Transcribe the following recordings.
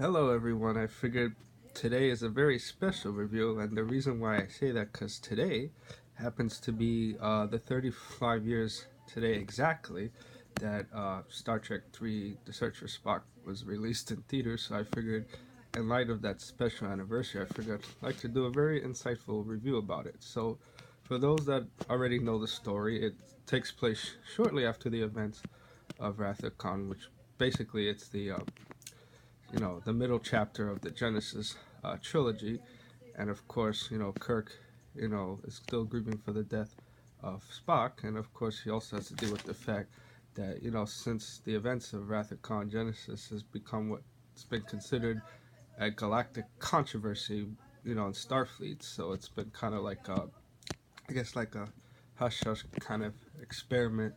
Hello everyone, I figured today is a very special review, and the reason why I say that because today happens to be the 35 years today exactly that Star Trek 3 The Search for Spock was released in theaters. So I figured in light of that special anniversary, I figured I'd like to do a very insightful review about it. So for those that already know the story, it takes place shortly after the events of Wrath of Khan, which basically it's the middle chapter of the Genesis trilogy, and of course, Kirk, is still grieving for the death of Spock, and of course, he also has to deal with the fact that since the events of Wrath of Khan, Genesis has become what's been considered a galactic controversy, in Starfleet. So it's been kind of like I guess like a hush hush kind of experiment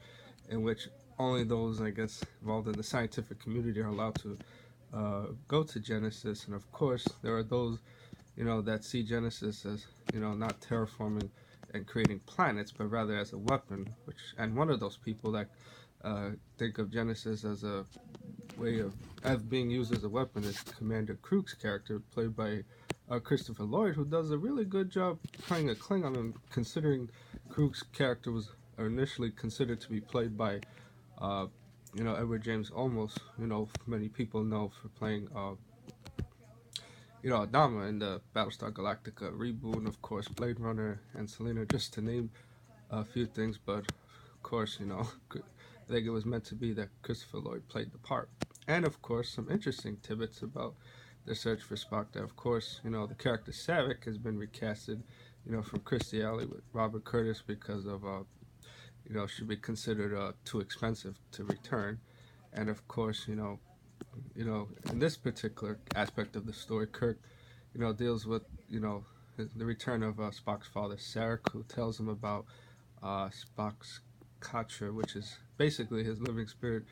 in which only those, I guess, involved in the scientific community are allowed to go to Genesis. And of course, there are those, that see Genesis as, not terraforming and creating planets, but rather as a weapon. And one of those people that think of Genesis as a way of being used as a weapon is Commander Krug's character, played by Christopher Lloyd, who does a really good job playing a Klingon. And considering Krug's character was initially considered to be played by uh, Edward James Olmos, many people know for playing, Adama in the Battlestar Galactica reboot, and of course Blade Runner and Selena, just to name a few things. But of course, I think it was meant to be that Christopher Lloyd played the part. And of course, some interesting tidbits about the search for Spock. That of course, the character Savick has been recasted, from Christy Alley with Robert Curtis because of should be considered too expensive to return. And of course, in this particular aspect of the story, Kirk, deals with the return of Spock's father, Sarek, who tells him about Spock's Katra, which is basically his living spirit,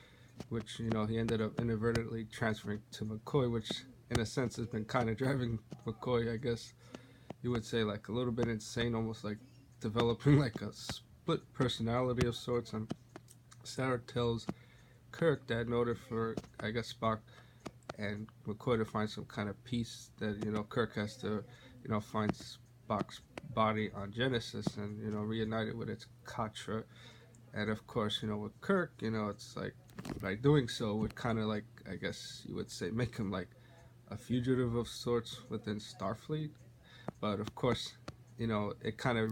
which he ended up inadvertently transferring to McCoy, which in a sense has been kind of driving McCoy, I guess you would say, like a little bit insane, almost like developing like a split personality of sorts. And Sarek tells Kirk that in order for, I guess, Spock and McCoy to find some kind of peace, that Kirk has to find Spock's body on Genesis and reunite it with its Katra. And of course, with Kirk, it's like by doing so would kind of like, I guess you would say, make him like a fugitive of sorts within Starfleet. But of course, it kind of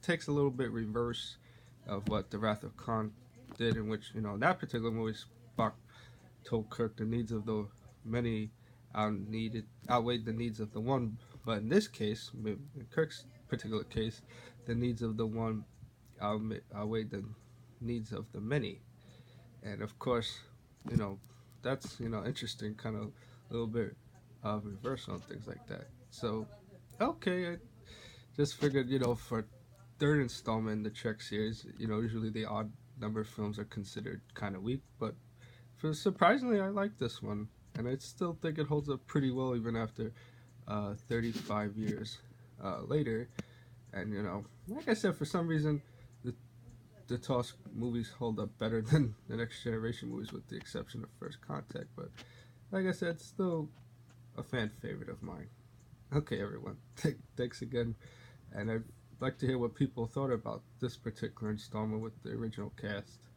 takes a little bit reverse of what the Wrath of Khan did, in which in that particular movie, Spock told Kirk the needs of the many outweighed the needs of the one. But in this case, in Kirk's particular case, the needs of the one outweighed the needs of the many. And of course, you know that's interesting, kind of a little bit of reversal and things like that. So okay, I just figured, for third installment in the Trek series, usually the odd number films are considered kind of weak, but surprisingly, I like this one, and I still think it holds up pretty well even after 35 years later. And like I said, for some reason, the TOS movies hold up better than the Next Generation movies, with the exception of First Contact. But like I said, still a fan favorite of mine. Okay, everyone, thanks again, and I'd like to hear what people thought about this particular installment with the original cast,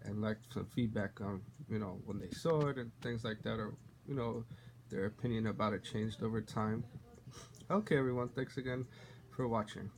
and like some feedback on when they saw it and things like that, or their opinion about it changed over time. Okay, everyone, thanks again for watching.